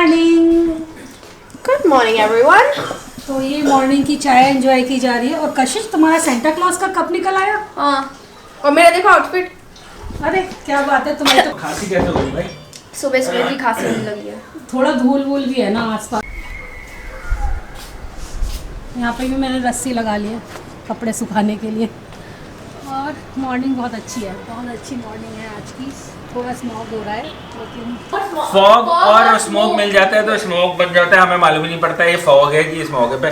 Morning. Good morning everyone. तो ये morning की चाय एंजॉय की जा रही है। और कशिश, तुम्हारा सेंटा क्लॉज का कप निकल आया। हाँ, और मेरा देखो आउटफिट। अरे क्या बात है, तुम्हारी तो खांसी कैसे हो गई भाई? सुबह सुबह की खांसी होने लगी है। थोड़ा धूल वूल भी है ना आसपास। यहाँ पे भी मैंने रस्सी लगा ली है कपड़े सुखाने के लिए। और मॉर्निंग बहुत अच्छी है, बहुत अच्छी मॉर्निंग है आज की। थोड़ा स्मॉग हो रहा है लेकिन फॉग और स्मोक मिल जाता है तो स्मोक बन जाता है, हमें मालूम ही नहीं पड़ता ये फॉग है कि स्मोक है।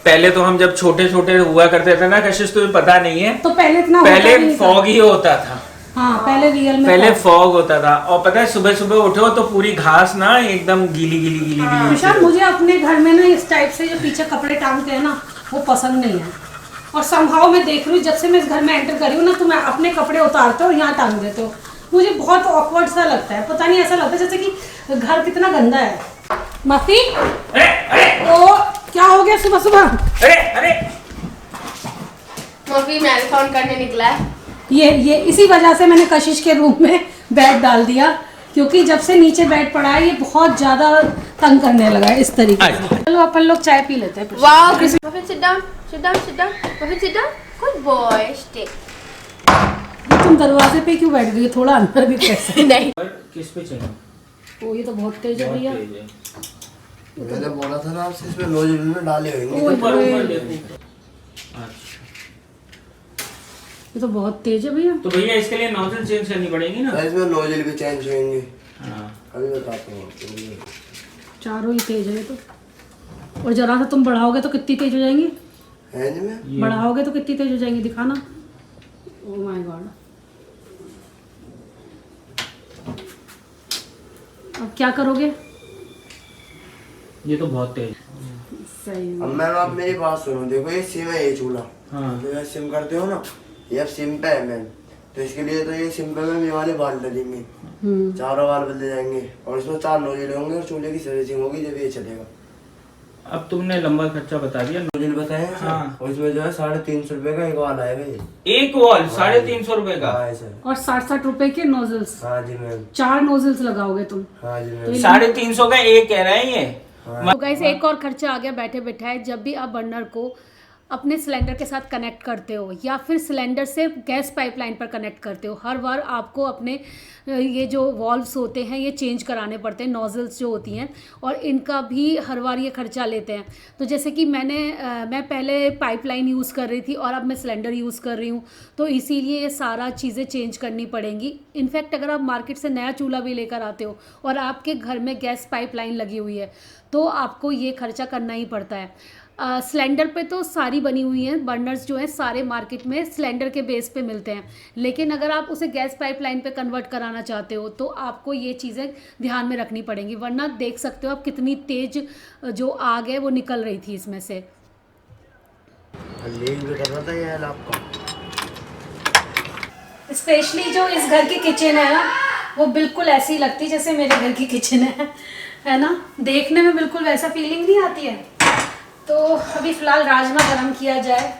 पहले तो हम जब छोटे छोटे हुआ करते थे ना कशिश, तो पता नहीं है, तो पहले इतना पहले फॉग ही होता था। हाँ, पहले रियल में पहले फॉग होता था। और पता है सुबह सुबह उठो तो पूरी घास ना एकदम गीली गीली गीली गीली। विशाल, मुझे अपने घर में ना इस टाइप से जो पीछे कपड़े टांगते हैं ना, वो पसंद नहीं है। और समहाउ मैं देख रही हूँ जब से मैं इस घर में एंटर करी हूँ ना, तो मैं अपने कपड़े उतारते हो और यहाँ टांग देते हो। मुझे बहुत ऑकवर्ड सा लगता है, पता नहीं, ऐसा लगता है जैसे कि घर कितना गंदा है। माफी। ओ क्या हो गया सुबह सुबह? अरे मम्मी मैराथन करने निकला है। ये इसी वजह से मैंने कशिश के रूम में बेड डाल दिया, क्योंकि जब से नीचे बेड पड़ा है ये बहुत ज्यादा तंग करने लगा है इस तरीके से। चलो अपन लोग चाय पी लेते हैं। Wow, mummy sit down, sit down, sit down, mummy sit down. Good boy, stay. तुम दरवाजे पे क्यों बैठ गई? थोड़ा अंदर भी कैसे? नहीं, किस पे चाहिए? ओ ये तो बहुत तेज है भैया। मैंने बोला था ना आपसे, इसमें नोजल में डाले होंगे। ऊपर देखो। ये तो बहुत तेज है भैया। तो भैया इसके लिए नोजल चेंज करनी पड़ेगी ना? इसमें नोजल भी चेंज होंगे। हाँ। अभी बताता हूँ आपको। चारों ही तेज है ये तो। और जरा सा तुम बढ़ाओगे तो कितनी तेज हो जाएंगी? हैंड में बढ़ाओगे तो कितनी तेज हो जाएंगी, दिखाना। Oh my God. अब क्या करोगे? ये तो बहुत तेज। सही अब मैम आप मेरी बात सुनो, देखो ये सिम है, ये चूल्हा। हाँ। तो ये सिम करते हो ना, ये अब सिम पे है मैम, तो इसके लिए तो ये सिम पे मैम ये वाले बाल डलेंगे, चारों बाल बदले जाएंगे और इसमें 4 नोजल होंगे और चूल्हे की सर्विसिंग होगी जब ये चलेगा। अब तुमने लंबा खर्चा बता दिया। नोजल बताए हैं सर? हाँ। और इसमें जो है 350 रुपए का एक वाल आएगा ये। एक वॉल 350 रुपए का? हाँ सर। और 60-60 रुपए के नोजल्स। हाँ जी मैम। 4 नोजल्स लगाओगे तुम? हाँ जी मैम। 350 का एक कह रहे हैं ये। तो गाइस एक और खर्चा आ गया बैठे बैठाए। जब भी आप बर्नर को अपने सिलेंडर के साथ कनेक्ट करते हो या फिर सिलेंडर से गैस पाइपलाइन पर कनेक्ट करते हो, हर बार आपको अपने ये जो वॉल्व्स होते हैं ये चेंज कराने पड़ते हैं, नोजल्स जो होती हैं, और इनका भी हर बार ये खर्चा लेते हैं। तो जैसे कि मैं पहले पाइपलाइन यूज़ कर रही थी और अब मैं सिलेंडर यूज़ कर रही हूँ, तो इसीलिए ये सारा चीज़ें चेंज करनी पड़ेंगी। इनफैक्ट अगर आप मार्केट से नया चूल्हा भी लेकर आते हो और आपके घर में गैस पाइपलाइन लगी हुई है, तो आपको ये खर्चा करना ही पड़ता है। सिलेंडर पे तो सारी बनी हुई हैं, बर्नर्स जो हैं सारे मार्केट में सिलेंडर के बेस पे मिलते हैं, लेकिन अगर आप उसे गैस पाइपलाइन पे कन्वर्ट कराना चाहते हो तो आपको ये चीज़ें ध्यान में रखनी पड़ेंगी, वरना देख सकते हो आप कितनी तेज जो आग है वो निकल रही थी इसमें से। लीक भी कर रहा था ये आपका। स्पेशली जो इस घर की किचन है ना, वो बिल्कुल ऐसी लगती जैसे मेरे घर की किचन है ना, देखने में बिल्कुल वैसा फीलिंग नहीं आती है। तो अभी फिलहाल राजमा गरम किया जाए।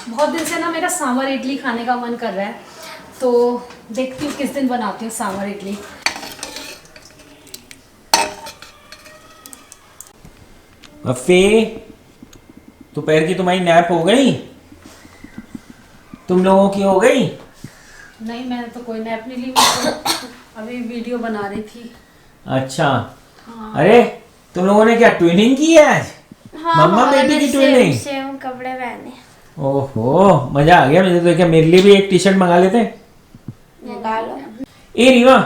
बहुत दिन से ना मेरा सांभर इडली खाने का मन कर रहा है, तो देखती हूँ किस दिन बनाती हूँ सांभर इडली। अफे, दोपहर की तुम्हारी नैप हो गई? तुम लोगों की हो गई? नहीं, मैंने तो कोई नैप नहीं ली, मैं तो अभी वीडियो बना रही थी। अच्छा। हाँ। अरे तुम लोगों ने क्या ट्विनिंग की है आज? हाँ, मम्मा बेटी की ट्विनिंग? सेम कपड़े पहने। ओहो, मजा आ गया मुझे तो। क्या मेरे लिए भी एक टी शर्ट मंगा लेते? निकालो। ए रीवा,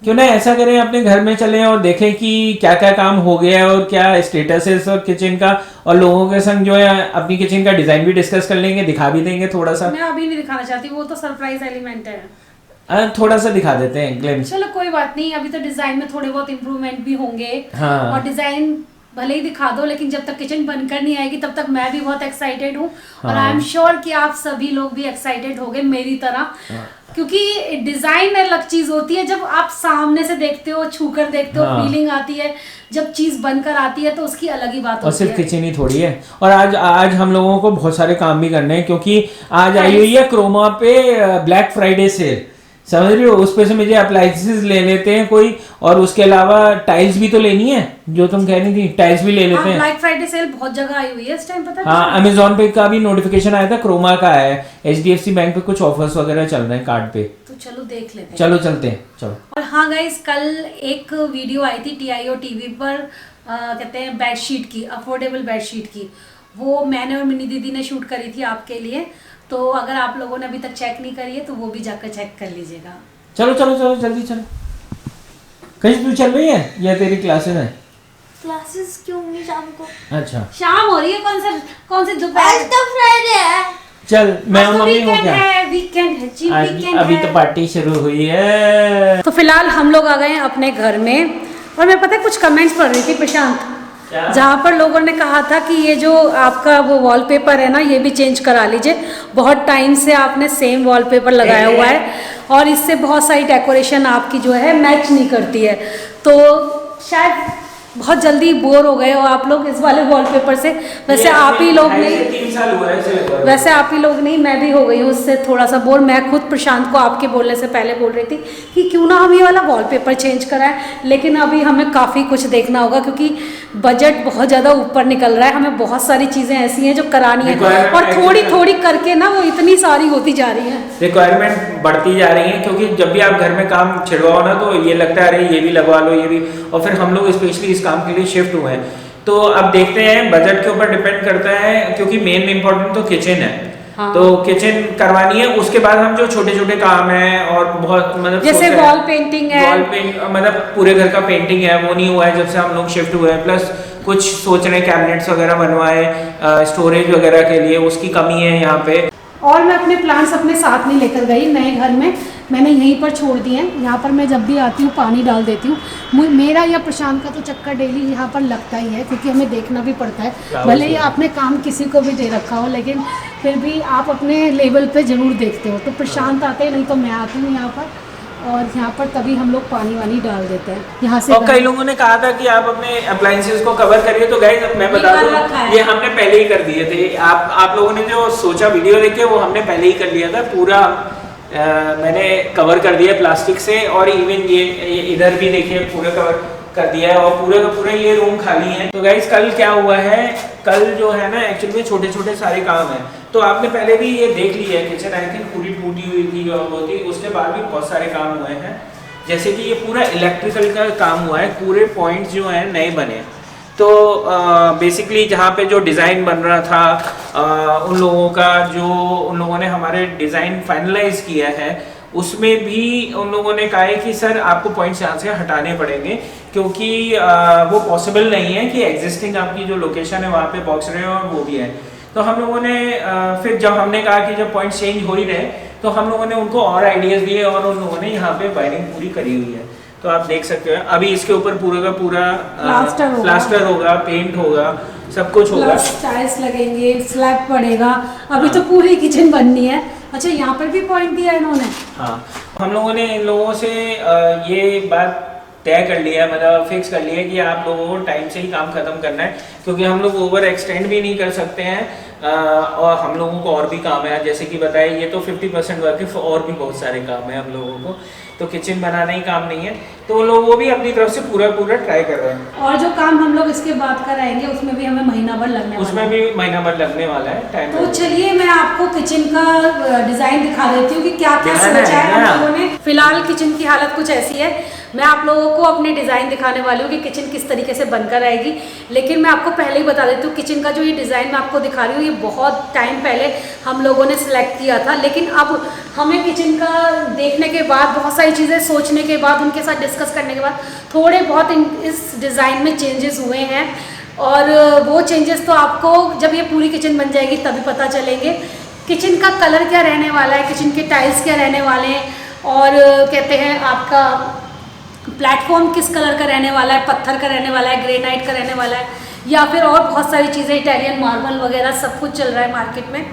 क्यों ना ऐसा करें, अपने घर में चलें और देखें कि क्या क्या काम हो गया है और क्या स्टेटस है और किचन का, और लोगों के संग जो है अपनी किचन का डिजाइन भी डिस्कस कर लेंगे, दिखा भी देंगे थोड़ा सा। मैं अभी नहीं दिखाना चाहती, वो तो सरप्राइज एलिमेंट है। थोड़ा सा दिखा देते हैं ग्लिम्स। चलो कोई बात नहीं, अभी तो डिजाइन में थोड़े बहुत इम्प्रूवमेंट भी होंगे। हाँ। और डिजाइन भले ही दिखा दो, लेकिन जब तक किचन बनकर नहीं आएगी तब तक मैं भी बहुत एक्साइटेड हूँ। और हाँ। आई एम श्योर कि आप सभी लोग भी एक्साइटेड होंगे मेरी तरह, हाँ। क्योंकि डिजाइन अलग चीज होती है, जब आप सामने से देखते हो, छूकर देखते हो, हाँ। फीलिंग आती है, जब चीज बनकर आती है तो उसकी अलग ही बात और होती सिर्फ है। किचन ही थोड़ी है, और आज हम लोगों को बहुत सारे काम भी करने हैं, क्योंकि आज आई हुई है क्रोमा पे ब्लैक फ्राइडे सेल, समझ रही हो। उस पे से मुझे अप्लायंसेस ले लेते हैं कोई, और उसके अलावा टाइल्स भी तो लेनी है, जो तुम कह रही थी, टाइल्स भी ले लेते हैं। ब्लैक फ्राइडे सेल बहुत जगह आई हुई है इस टाइम, पता है? हाँ, अमेजोन पे का भी नोटिफिकेशन आया था, क्रोमा का है, HDFC बैंक पे कुछ ऑफर्स वगैरह चल रहे हैं कार्ड पे। तो चलो देख लेते हैं। चलो चलते हैं, चलो। और हाँ गाइस, कल एक वीडियो आई थी TIO TV पर, कहते हैं बेडशीट की, अफोर्डेबल बेडशीट की, वो मैंने और मिनी दीदी ने शूट करी थी आपके लिए। तो अगर आप लोगों ने अभी तक चेक नहीं करी है तो वो भी जाकर चेक कर लीजिएगा। चलो चलो चलो जल्दी चलो। कहीं तू चल रही है या तेरी क्लासेस है? क्लासेस क्यों नहीं शाम को? अच्छा, शाम हो रही है, कौन से दोपहर? आज तो फ्राइडे है। चल मैं आज तो मम्मी हो वीकेंड क्या? है, वीकेंड है जी, वीकेंड अभी है। तो पार्टी शुरू हुई है। तो फिलहाल हम लोग आ गए हैं अपने घर में, और मैं पता है कुछ कमेंट्स पढ़ रही थी प्रशांत, जहाँ पर लोगों ने कहा था कि ये जो आपका वो वॉलपेपर है ना, ये भी चेंज करा लीजिए, बहुत टाइम से आपने सेम वॉलपेपर लगाया हुआ है और इससे बहुत सारी डेकोरेशन आपकी जो है मैच नहीं करती है। तो शायद बहुत जल्दी बोर हो गए हो आप लोग इस वाले वॉलपेपर से। वैसे आप ही लोग नहीं, 3 साल हुआ है इसे। वैसे आप ही लोग नहीं, मैं भी हो गई हूँ उससे थोड़ा सा बोर। मैं खुद प्रशांत को आपके बोलने से पहले बोल रही थी कि क्यों ना हम ये वाला वॉलपेपर चेंज कराएं, लेकिन अभी हमें काफ़ी कुछ देखना होगा, क्योंकि बजट बहुत ज़्यादा ऊपर निकल रहा है। हमें बहुत सारी चीज़ें ऐसी हैं जो करानी है, और थोड़ी थोड़ी करके ना वो इतनी सारी होती जा रही है, रिक्वायरमेंट बढ़ती जा रही है। क्योंकि जब भी आप घर में काम छिड़वाओ ना, तो ये लगता है अरे ये भी लगवा लो, ये भी, और फिर हम लोग स्पेशली इस काम के लिए शिफ्ट हुए हैं। तो अब देखते हैं, बजट के ऊपर डिपेंड करता है, क्योंकि मेन इम्पोर्टेंट तो किचन है। हाँ। तो किचन करवानी है, उसके बाद हम जो छोटे छोटे काम है और बहुत मतलब जैसे वॉल पेंटिंग है, वॉल पेंट मतलब पूरे घर का पेंटिंग है, वो नहीं हुआ है जब से हम लोग शिफ्ट हुए हैं। प्लस कुछ सोच रहे हैं कैबिनेट्स वगैरह बनवाए स्टोरेज वगैरह के लिए, उसकी कमी है यहाँ पे। और मैं अपने प्लांट्स अपने साथ नहीं लेकर गई नए घर में, मैंने यहीं पर छोड़ दिए हैं। यहाँ पर मैं जब भी आती हूँ पानी डाल देती हूँ। मेरा या प्रशांत का तो चक्कर डेली यहाँ पर लगता ही है, क्योंकि हमें देखना भी पड़ता है। भले ही आपने काम किसी को भी दे रखा हो, लेकिन फिर भी आप अपने लेवल पे ज़रूर देखते हो। तो प्रशांत आते हैं, नहीं तो मैं आती हूँ यहाँ पर, और यहाँ पर तभी हम लोग पानी वानी डाल देते हैं यहाँ से। और कई लोगों ने कहा था कि आप अपने अप्लायंसेस को कवर करिए, तो गाइस मैं बता दूं, ये हमने पहले ही कर दिए थे। आप लोगों ने जो सोचा वीडियो देखे, वो हमने पहले ही कर लिया था पूरा। मैंने कवर कर दिया प्लास्टिक से, और इवन ये इधर भी देखिए पूरा कवर कर दिया है, और पूरा का पूरा ये रूम खाली है। तो गाइस कल क्या हुआ है, कल जो है ना एक्चुअली में छोटे छोटे सारे काम हैं। तो आपने पहले भी ये देख लिया है, किचन आई थिंक पूरी टूटी हुई थी और वो थी, उसके बाद भी बहुत सारे काम हुए हैं। जैसे कि ये पूरा इलेक्ट्रिकल का काम हुआ है, पूरे पॉइंट्स जो हैं नए बने। तो बेसिकली जहाँ पे जो डिज़ाइन बन रहा था उन लोगों ने हमारे डिज़ाइन फाइनलाइज किया है, उसमें भी उन लोगों ने कहा है कि सर आपको पॉइंट्स यहाँ से हटाने पड़ेंगे, क्योंकि वो पॉसिबल नहीं है कि एग्जिस्टिंग आपकी जो लोकेशन है वहाँ पे बॉक्स रहे और वो भी है। तो हम लोगों ने फिर जब हमने कहा कि जब पॉइंट्स चेंज हो ही रहे, तो हम लोगों ने उनको और आइडियाज़ दिए, और उन लोगों ने यहाँ पे वायरिंग पूरी करी हुई है। तो आप देख सकते हो अभी इसके ऊपर पूरा का पूरा प्लास्टर होगा, पेंट होगा, सब कुछ होगा, टाइल्स लगेंगे, स्लैब पड़ेगा। अभी तो पूरी किचन बननी है। अच्छा, यहाँ पर भी पॉइंट दिया है इन्होंने। हाँ, हम लोगों ने इन लोगों से ये बात तय कर लिया, मतलब फिक्स कर लिया कि आप लोगों को टाइम से ही काम खत्म करना है, क्योंकि हम लोग ओवर एक्सटेंड भी नहीं कर सकते हैं। और हम लोगों को और भी काम है, जैसे कि बताया ये तो 50% वर्क है, और भी बहुत सारे काम है हम लोगों को। तो किचन बनाना ही काम नहीं है, तो लोग वो भी अपनी तरफ से पूरा ट्राई कर रहे हैं। और जो काम हम लोग इसके बाद कराएंगे उसमें भी हमें महीना भर लगने वाला है। उसमें भी महीना भर लगने वाला है टाइम। तो चलिए मैं आपको किचन का डिजाइन दिखा देती हूँ कि क्या क्या सोचा है हम लोगों ने। फिलहाल किचन की हालत कुछ ऐसी है, मैं आप लोगों को अपने डिज़ाइन दिखाने वाली हूँ कि किचन किस तरीके से बनकर आएगी। लेकिन मैं आपको पहले ही बता देती हूँ, किचन का जो ये डिज़ाइन मैं आपको दिखा रही हूँ, ये बहुत टाइम पहले हम लोगों ने सिलेक्ट किया था। लेकिन अब हमें किचन का देखने के बाद, बहुत सारी चीज़ें सोचने के बाद, उनके साथ डिस्कस करने के बाद थोड़े बहुत इस डिज़ाइन में चेंजेस हुए हैं। और वो चेंजेस तो आपको जब ये पूरी किचन बन जाएगी तभी पता चलेंगे। किचन का कलर क्या रहने वाला है, किचन के टाइल्स क्या रहने वाले हैं, और कहते हैं आपका प्लेटफॉर्म किस कलर का रहने वाला है, पत्थर का रहने वाला है, ग्रेनाइट का रहने वाला है, या फिर और बहुत सारी चीज़ें, इटालियन मार्बल वगैरह सब कुछ चल रहा है मार्केट में,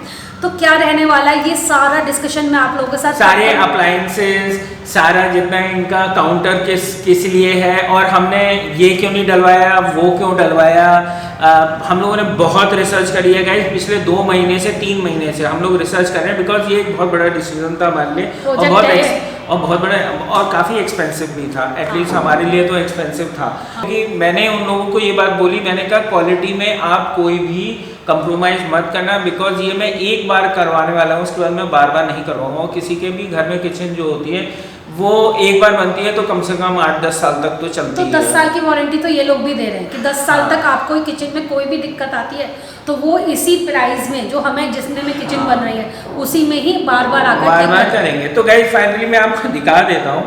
तो क्या रहने वाला है ये सारा डिस्कशन मैं आप लोगों के साथ, सारे अप्लायंसेस, सारा जितना इनका काउंटर किस लिए है, और हमने ये क्यों नहीं डलवाया, वो क्यों डलवाया। हम लोगों ने बहुत रिसर्च करी है गाइस, पिछले 2 महीने से 3 महीने से हम लोग रिसर्च कर रहे हैं, बिकॉज ये एक बहुत बड़ा डिसीजन था हमारे लिए, और बहुत बड़ा और काफ़ी एक्सपेंसिव भी था, एटलीस्ट हमारे लिए तो एक्सपेंसिव था। क्योंकि मैंने उन लोगों को ये बात बोली, मैंने कहा क्वालिटी में आप कोई भी कंप्रोमाइज़ मत करना, बिकॉज ये मैं एक बार करवाने वाला हूँ, उसके बाद मैं बार बार नहीं करवाऊंगा। किसी के भी घर में किचन जो होती है वो एक बार बनती है तो कम से कम 8-10 साल तक तो चलती है। तो 10 साल की वारंटी तो ये लोग भी दे रहे हैं कि 10 साल तक आपको किचन में कोई भी दिक्कत आती है तो वो इसी प्राइस में जो हमें जिसमें में किचन बन रही है उसी में ही बार बार आकर करेंगे। तो गाइस फाइनली मैं आपको दिखा देता हूँ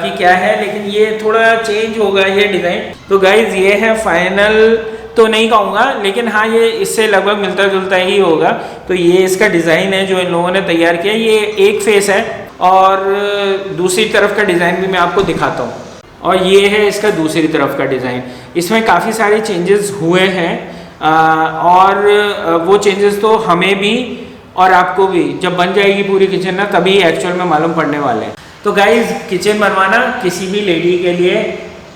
कि क्या है, लेकिन ये थोड़ा चेंज होगा ये डिज़ाइन। तो गाइस ये है फाइनल तो नहीं कहूँगा, लेकिन हाँ ये इससे लगभग मिलता जुलता ही होगा। तो ये इसका डिज़ाइन है जो इन लोगों ने तैयार किया, ये एक फेस है और दूसरी तरफ का डिज़ाइन भी मैं आपको दिखाता हूँ, और ये है इसका दूसरी तरफ का डिज़ाइन। इसमें काफ़ी सारे चेंजेस हुए हैं और वो चेंजेस तो हमें भी और आपको भी जब बन जाएगी पूरी किचन ना तभी एक्चुअल में मालूम पड़ने वाले हैं। तो गाइज किचन बनवाना किसी भी लेडी के लिए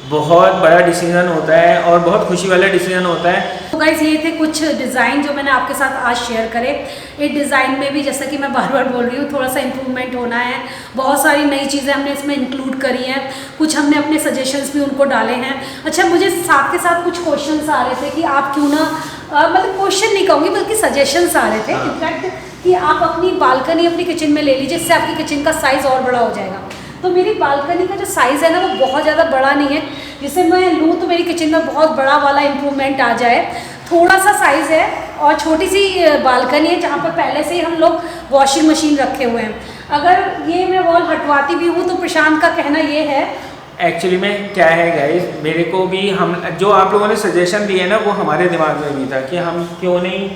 बहुत बड़ा डिसीजन होता है और बहुत खुशी वाला डिसीजन होता है। तो गाइस ये थे कुछ डिज़ाइन जो मैंने आपके साथ आज शेयर करे। इस डिज़ाइन में भी जैसा कि मैं बार बार बोल रही हूँ थोड़ा सा इम्प्रूवमेंट होना है, बहुत सारी नई चीज़ें हमने इसमें इंक्लूड करी हैं, कुछ हमने अपने सजेशंस भी उनको डाले हैं। अच्छा मुझे साथ के साथ कुछ क्वेश्चंस आ रहे थे कि आप क्यों ना मतलब क्वेश्चन नहीं कहूँगी बल्कि सजेशंस आ रहे थे इनफैक्ट कि आप अपनी बालकनी अपनी किचन में ले लीजिए, इससे आपकी किचन का साइज़ और बड़ा हो जाएगा। तो मेरी बालकनी का जो साइज़ है ना वो बहुत ज़्यादा बड़ा नहीं है, जिसे मैं लूँ तो मेरी किचन में बहुत बड़ा वाला इम्प्रूवमेंट आ जाए। थोड़ा सा साइज़ है और छोटी सी बालकनी है जहाँ पर पहले से ही हम लोग वॉशिंग मशीन रखे हुए हैं। अगर ये मैं वॉल हटवाती भी हूँ तो प्रशांत का कहना ये है एक्चुअली में क्या है गाइस, मेरे को भी हम जो आप लोगों ने सजेशन दिए ना वो हमारे दिमाग में भी था कि हम क्यों नहीं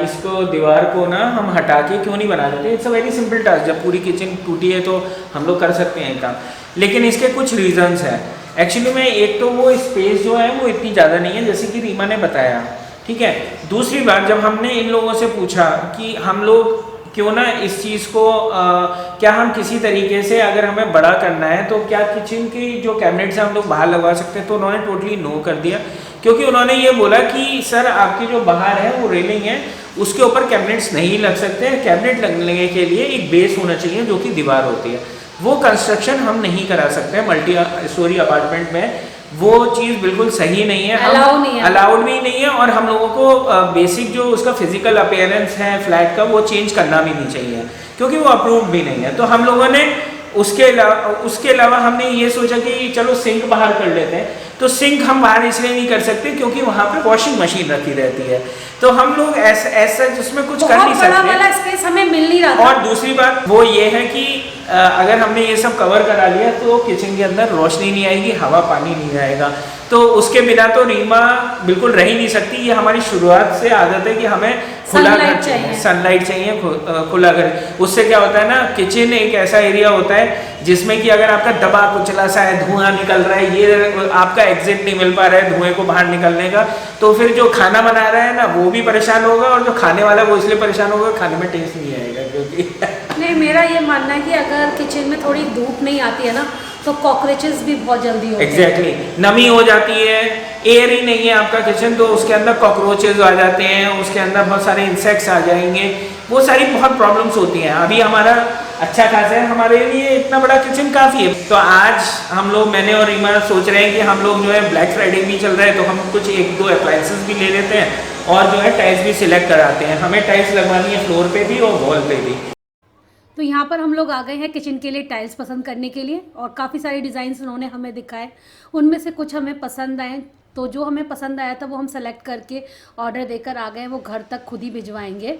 इसको दीवार को ना हम हटा के क्यों नहीं बना देते। It's a very simple task, जब पूरी किचन टूटी है तो हम लोग कर सकते हैं काम, लेकिन इसके कुछ रीजंस हैं। एक्चुअली में एक तो वो स्पेस जो है वो इतनी ज़्यादा नहीं है जैसे कि रीमा ने बताया, ठीक है। दूसरी बात जब हमने इन लोगों से पूछा कि हम लोग क्यों ना इस चीज़ को क्या हम किसी तरीके से अगर हमें बड़ा करना है तो क्या किचन की जो कैबिनेट्स हैं हम लोग बाहर लगवा सकते हैं, तो उन्होंने टोटली नो कर दिया, क्योंकि उन्होंने ये बोला कि सर आपकी जो बाहर है वो रेलिंग है उसके ऊपर कैबिनेट्स नहीं लग सकते। कैबिनेट लगने के लिए एक बेस होना चाहिए जो कि दीवार होती है, वो कंस्ट्रक्शन हम नहीं करा सकते मल्टी स्टोरी अपार्टमेंट में, वो चीज़ बिल्कुल सही नहीं है, अलाउड भी नहीं है। और हम लोगों को बेसिक जो उसका फिजिकल अपीयरेंस है फ्लैट का वो चेंज करना भी नहीं चाहिए क्योंकि वो अप्रूव भी नहीं है। तो हम लोगों ने उसके अलावा हमने ये सोचा कि चलो सिंक बाहर कर लेते हैं। तो सिंक हम बाहर इसलिए नहीं कर सकते क्योंकि वहाँ पे वॉशिंग मशीन रखी रहती है, तो हम लोग ऐसा जिसमें कुछ कर नहीं सकते, वाला स्पेस हमें मिल नहीं रहा। और दूसरी बात वो ये है कि अगर हमने ये सब कवर करा लिया तो किचन के अंदर रोशनी नहीं आएगी, हवा पानी नहीं आएगा, तो उसके बिना तो रीमा बिल्कुल रह ही नहीं सकती। ये हमारी शुरुआत से आदत है कि हमें खुला घर चाहिए, सनलाइट चाहिए, खुला घर। उससे क्या होता है ना, किचन एक ऐसा एरिया होता है जिसमें कि अगर आपका दबा कुचला सा है, धुआं निकल रहा है, ये आपका एग्जिट नहीं मिल पा रहा है धुएं को बाहर निकलने का, तो फिर जो खाना बना रहा है ना वो भी परेशान होगा और जो खाने वाला है वो इसलिए परेशान होगा, खाने में टेस्ट नहीं आएगा। क्योंकि नहीं, मेरा ये मानना है कि अगर किचन में थोड़ी धूप नहीं आती है ना तो कॉकरोचेस भी बहुत जल्दी होते हैं। एग्जैक्टली, नमी हो जाती है, एयर ही नहीं है आपका किचन, तो उसके अंदर कॉकरोचेस आ जाते हैं, उसके अंदर बहुत सारे इंसेक्ट्स आ जाएंगे, वो सारी बहुत प्रॉब्लम्स होती हैं। अभी हमारा अच्छा खासा है, हमारे लिए इतना बड़ा किचन काफ़ी है। तो आज हम लोग, मैंने और रीमा सोच रहे हैं कि हम लोग जो है ब्लैक फ्राइडे भी चल रहा है तो हम कुछ 1-2 अप्लायंसेस भी ले लेते हैं और जो है टाइल्स भी सिलेक्ट कराते हैं। हमें टाइल्स लगवानी है फ्लोर पे भी और वॉल पे भी। तो यहाँ पर हम लोग आ गए हैं किचन के लिए टाइल्स पसंद करने के लिए, और काफ़ी सारे डिज़ाइंस उन्होंने हमें दिखाए, उनमें से कुछ हमें पसंद आए। तो जो हमें पसंद आया था वो हम सेलेक्ट करके ऑर्डर देकर आ गए, वो घर तक खुद ही भिजवाएंगे।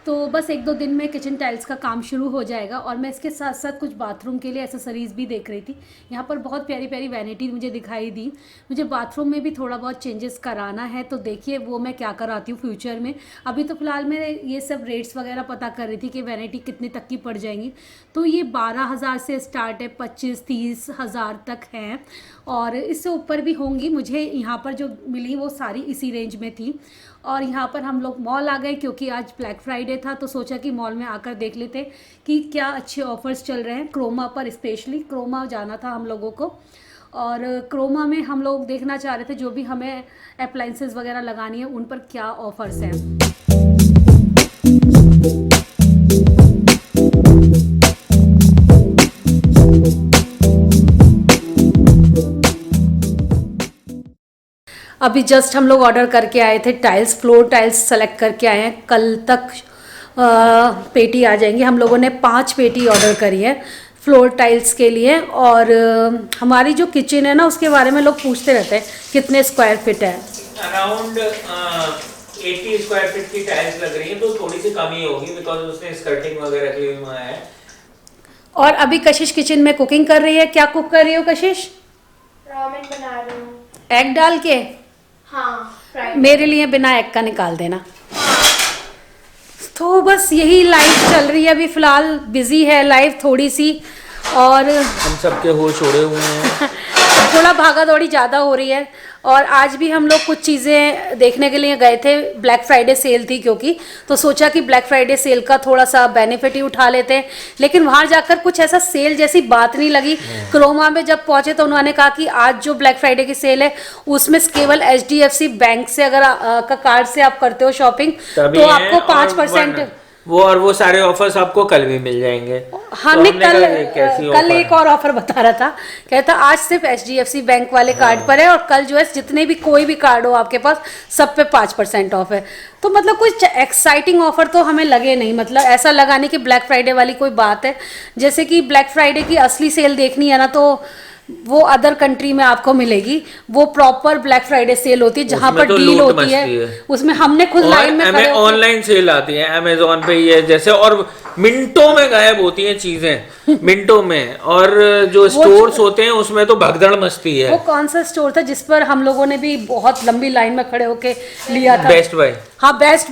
तो बस 1-2 दिन में किचन टाइल्स का काम शुरू हो जाएगा। और मैं इसके साथ साथ कुछ बाथरूम के लिए एसेसरीज़ भी देख रही थी। यहाँ पर बहुत प्यारी प्यारी वैनिटी मुझे दिखाई दी। मुझे बाथरूम में भी थोड़ा बहुत चेंजेस कराना है, तो देखिए वो मैं क्या कराती हूँ फ्यूचर में। अभी तो फ़िलहाल मैं ये सब रेट्स वगैरह पता कर रही थी कि वैनिटी कितने तक की पड़ जाएंगी। तो ये 12,000 से स्टार्ट है, 25-30 हज़ार तक हैं और इससे ऊपर भी होंगी। मुझे यहाँ पर जो मिली वो सारी इसी रेंज में थी। और यहाँ पर हम लोग मॉल आ गए क्योंकि आज ब्लैक फ्राइडे था, तो सोचा कि मॉल में आकर देख लेते कि क्या अच्छे ऑफर्स चल रहे हैं। क्रोमा पर स्पेशली क्रोमा जाना था हम लोगों को, और क्रोमा में हम लोग देखना चाह रहे थे जो भी हमें अप्लाइंसेस वगैरह लगानी है उन पर क्या ऑफर्स हैं। अभी जस्ट हम लोग ऑर्डर करके आए थे टाइल्स, फ्लोर टाइल्स सेलेक्ट करके आए हैं। कल तक पेटी आ जाएंगी। हम लोगों ने 5 पेटी ऑर्डर करी है फ्लोर टाइल्स के लिए। और हमारी जो किचन है ना उसके बारे में लोग पूछते रहते हैं कितने स्क्वायर फीट है। अराउंड 80 स्क्वायर फीट की टाइल्स लग रही है, तो थोड़ी सी कमी होगी बिकॉज उसने स्कर्टिंग वगैरह के लिए बनाया है। और अभी कशिश किचन में कुकिंग कर रही है। क्या कुक कर रही हो कशिश? रामेन बना रही हूँ। एग डाल के? हाँ, मेरे लिए बिना एग का निकाल देना। तो बस यही लाइफ चल रही है अभी फ़िलहाल। बिजी है लाइफ थोड़ी सी, और हम सबके होश उड़े हुए हैं। थोड़ा भागा दौड़ी ज़्यादा हो रही है। और आज भी हम लोग कुछ चीज़ें देखने के लिए गए थे। ब्लैक फ्राइडे सेल थी क्योंकि, तो सोचा कि ब्लैक फ्राइडे सेल का थोड़ा सा बेनिफिट ही उठा लेते हैं। लेकिन वहाँ जाकर कुछ ऐसा सेल जैसी बात नहीं लगी। क्रोमा में जब पहुँचे तो उन्होंने कहा कि आज जो ब्लैक फ्राइडे की सेल है उसमें केवल HDFC बैंक से अगर का कार्ड से आप करते हो शॉपिंग तो आपको 5% वो सारे ऑफर्स आपको कल भी मिल जाएंगे। हमने तो कल एक और ऑफर बता रहा था, कहता आज सिर्फ HDFC बैंक वाले कार्ड पर है और कल जो है जितने भी कोई भी कार्ड हो आपके पास सब पे 5% ऑफ है। तो मतलब कुछ एक्साइटिंग ऑफर तो हमें लगे नहीं। मतलब ऐसा लगा नहीं कि ब्लैक फ्राइडे वाली कोई बात है। जैसे कि ब्लैक फ्राइडे की असली सेल देखनी है ना तो वो अदर कंट्री में आपको मिलेगी। वो प्रॉपर ब्लैक फ्राइडे सेल होती है जहां पर तो डील होती है। उसमें हमने खुद लाइन में खड़े ऑनलाइन सेल आती है अमेजोन पे ये जैसे, और मिनटों में गायब होती हैं चीजें मिनटों में। और जो स्टोर्स होते हैं उसमें तो भगदड़ मचती है। वो कौन सा स्टोर था जिस पर हम लोगों ने भी बहुत लंबी लाइन में खड़े होके लिया था? Best buy. हाँ, बेस्ट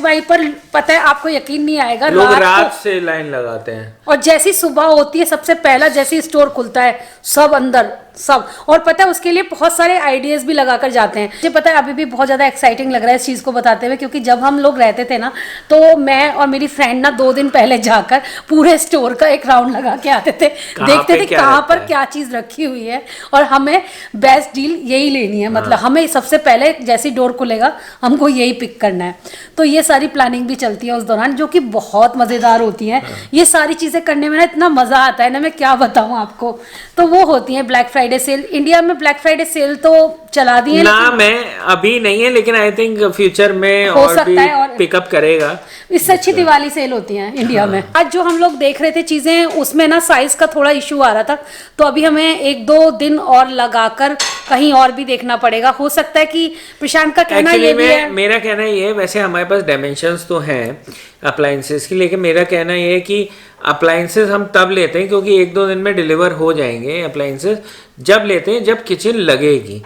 बाय पर पता है आपको यकीन नहीं आएगा, लोग रात से लाइन लगाते हैं और जैसी सुबह होती है सबसे पहला जैसी स्टोर खुलता है सब अंदर सब। और पता है उसके लिए बहुत सारे आइडियाज भी लगाकर जाते हैं। मुझे पता है अभी भी बहुत ज़्यादा एक्साइटिंग लग रहा है इस चीज़ को बताते हुए, क्योंकि जब हम लोग रहते थे ना तो मैं और मेरी फ्रेंड ना 2 दिन पहले जाकर पूरे स्टोर का एक राउंड लगा के आते थे, देखते थे कहाँ पर क्या चीज़ रखी हुई है और हमें बेस्ट डील यही लेनी है। मतलब हमें सबसे पहले जैसी डोर खुलेगा हमको यही पिक करना है। तो ये सारी प्लानिंग भी चलती है उस दौरान, जो कि बहुत मज़ेदार होती है। ये सारी चीज़ें करने में ना इतना मज़ा आता है ना, मैं क्या बताऊँ आपको। तो वो होती है ब्लैक फ्राइडे सेल। इंडिया में ब्लैक फ्राइडे सेल तो चला दी है ना, मैं अभी नहीं है, लेकिन आई थिंक फ्यूचर में हो और सकता है और पिकअप करेगा। इससे अच्छी दिवाली सेल होती है इंडिया में। आज जो हम लोग देख रहे थे चीजें उसमें ना साइज का थोड़ा इशू आ रहा था, तो अभी हमें 1-2 दिन और लगाकर कहीं और भी देखना पड़ेगा। हो सकता है कि प्रशांत का कहना ये भी है, मेरा कहना ये है, वैसे हमारे पास डायमेंशंस तो हैं अप्लायंसेस की, लेकिन मेरा कहना ये है कि अप्लायंसेस हम तब लेते हैं क्योंकि 1-2 दिन में डिलीवर हो जाएंगे अप्लायंसेस, जब लेते हैं जब किचन लगेगी।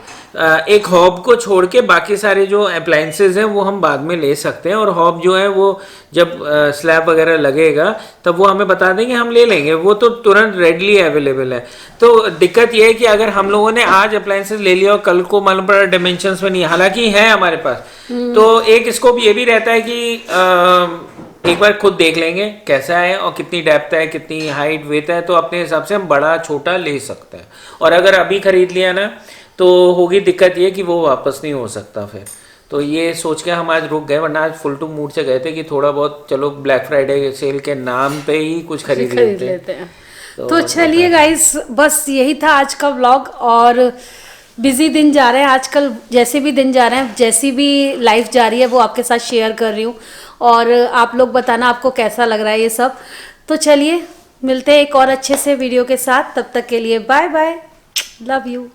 एक हॉब को छोड़ के बाकी सारे जो अप्लायंसेस हैं वो हम बाद में ले सकते हैं, और हॉब जो है वो जब स्लैब वगैरह लगेगा तब वो हमें बता देंगे, हम ले लेंगे। वो तो तुरंत रेडली अवेलेबल है। तो दिक्कत ये है कि अगर हम लोगों ने आज अप्लायंसेस ले लिया और कल को मालूम पड़ा डायमेंशंस में नहीं, हालांकि है हमारे पास, तो एक स्कोप ये भी रहता है कि एक बार खुद देख लेंगे कैसा है और कितनी डेप्थ है, कितनी हाइट वेथ है, तो अपने हिसाब से हम बड़ा छोटा ले सकते हैं। और अगर अभी खरीद लिया ना तो होगी दिक्कत ये कि वो वापस नहीं हो सकता फिर। तो ये सोच के हम आज रुक गए, वरना आज फुल टू मूड से गए थे कि थोड़ा बहुत चलो ब्लैक फ्राइडे सेल के नाम पे ही कुछ खरीद लेते हैं। तो चलिए गाइस, बस यही था आज का व्लॉग। और बिजी दिन जा रहे हैं आजकल, जैसे भी दिन जा रहे हैं, जैसी भी लाइफ जा रही है वो आपके साथ शेयर कर रही हूँ, और आप लोग बताना आपको कैसा लग रहा है ये सब। तो चलिए मिलते हैं एक और अच्छे से वीडियो के साथ, तब तक के लिए बाय बाय, लव यू।